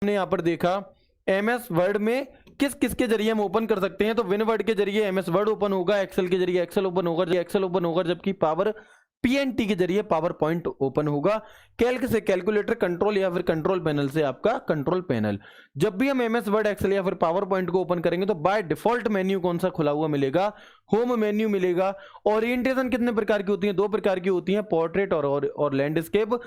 हमने यहाँ पर देखा एमएस वर्ड में किस किस के जरिए हम ओपन कर सकते हैं। तो विन वर्ड के जरिए एमएस वर्ड ओपन होगा, एक्सेल के जरिए एक्सेल ओपन होगा, जबकि पावर पीएनटी के जरिए पावर पॉइंट ओपन होगा। कैल्क से कैलकुलेटर, कंट्रोल या फिर कंट्रोल पैनल से आपका कंट्रोल पैनल। जब भी हम एमएस वर्ड, एक्सेल या फिर पावर पॉइंट को ओपन करेंगे तो बाय डिफॉल्ट मेन्यू कौन सा खुला हुआ मिलेगा? होम मेन्यू मिलेगा। ओरिएंटेशन कितने प्रकार की होती है? 2 प्रकार की होती है, पोर्ट्रेट और लैंडस्केप।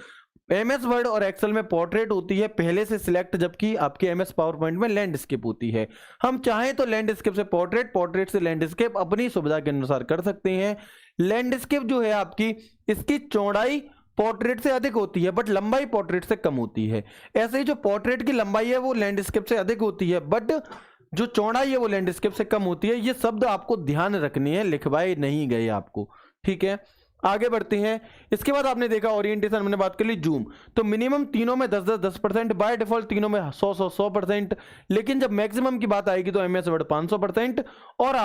एमएस वर्ड और एक्सेल में पोर्ट्रेट होती है पहले से सिलेक्ट, जबकि आपके एमएस पावर पॉइंट में लैंडस्केप होती है। हम चाहें तो लैंडस्केप से पोर्ट्रेट, पोर्ट्रेट से लैंडस्केप अपनी सुविधा के अनुसार कर सकते हैं। लैंडस्केप जो है आपकी, इसकी चौड़ाई पोर्ट्रेट से अधिक होती है बट लंबाई पोर्ट्रेट से कम होती है। ऐसे ही जो पोर्ट्रेट की लंबाई है वो लैंडस्केप से अधिक होती है बट जो चौड़ाई है वो लैंडस्केप से कम होती है। ये शब्द आपको ध्यान रखने हैं, लिखवाए नहीं गए आपको, ठीक है। आगे बढ़ते हैं। इसके बाद आपने देखा ओरिएंटेशन, हमने बात कर ली जूम। तो मिनिमम तीनों में 10% बाय डिफॉल्ट, तीनों में 100%। लेकिन जब मैक्सिमम की बात आएगी तो एमएस वर्ड 500% और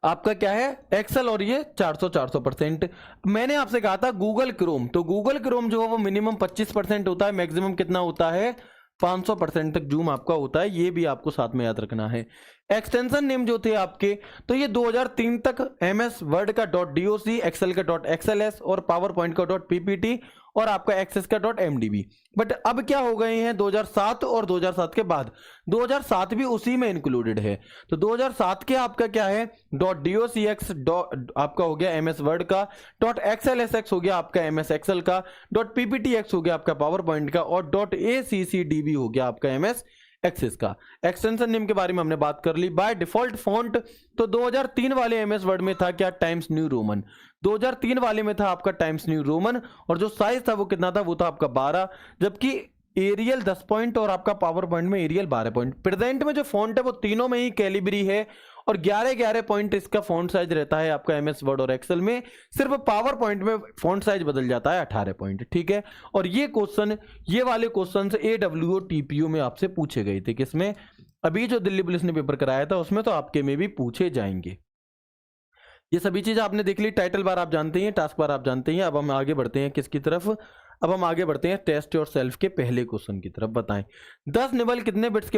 आपका क्या है एक्सेल और ये 400%। मैंने आपसे कहा था गूगल क्रोम, तो गूगल क्रोम जो है वो मिनिमम 25% होता है, मैक्सिमम कितना होता है? 500% तक जूम आपका होता है। ये भी आपको साथ में याद रखना है। एक्सटेंशन नेम जो थे आपके, तो ये 2003 तक एमएस वर्ड का .doc, एक्सेल का .xls और पावर पॉइंट का .ppt और आपका एक्सेस का .mdb। बट अब क्या हो गए हैं 2007 और 2007 के बाद, 2007 भी उसी में इंक्लूडेड है। तो 2007 के आपका क्या है .docx आपका हो गया एमएस वर्ड का, .xlsx हो गया आपका एमएस एक्सेल का, .pptx हो गया आपका पावर पॉइंट का और .accdb हो गया आपका एमएस एक्सेस का। एक्सटेंशन नेम के बारे में हमने बात कर ली। बाय डिफॉल्ट फॉन्ट, तो 2003 वाले एमएस वर्ड में था क्या? Times new Roman. 2003 वाले में था आपका टाइम्स न्यू रोमन और जो साइज था वो कितना था? वो था आपका 12, जबकि एरियल 10 पॉइंट और आपका पावर पॉइंट में एरियल 12 पॉइंट। प्रेजेंट में जो फॉन्ट है वो तीनों में ही कैलिबरी है और 11 पॉइंट इसका फॉन्ट साइज रहता है आपका एमएस वर्ड और एक्सेल में। सिर्फ पावर पॉइंट में फॉन्ट साइज बदल जाता है 18 पॉइंट, ठीक है। और ये वाले क्वेश्चन AWO TPO में आपसे पूछे गए थे। किसमें? अभी जो दिल्ली पुलिस ने पेपर कराया था उसमें, तो आपके में भी पूछे जाएंगे। ये सभी चीज आपने देख ली। टाइटल बार आप जानते हैं, टास्क बार आप जानते हैं। अब हम आगे बढ़ते हैं किसकी तरफ? अब हम आगे बढ़ते हैं टेस्ट योरसेल्फ के पहले क्वेश्चन की तरफ। बताएं 10 निबल कितने बिट्स के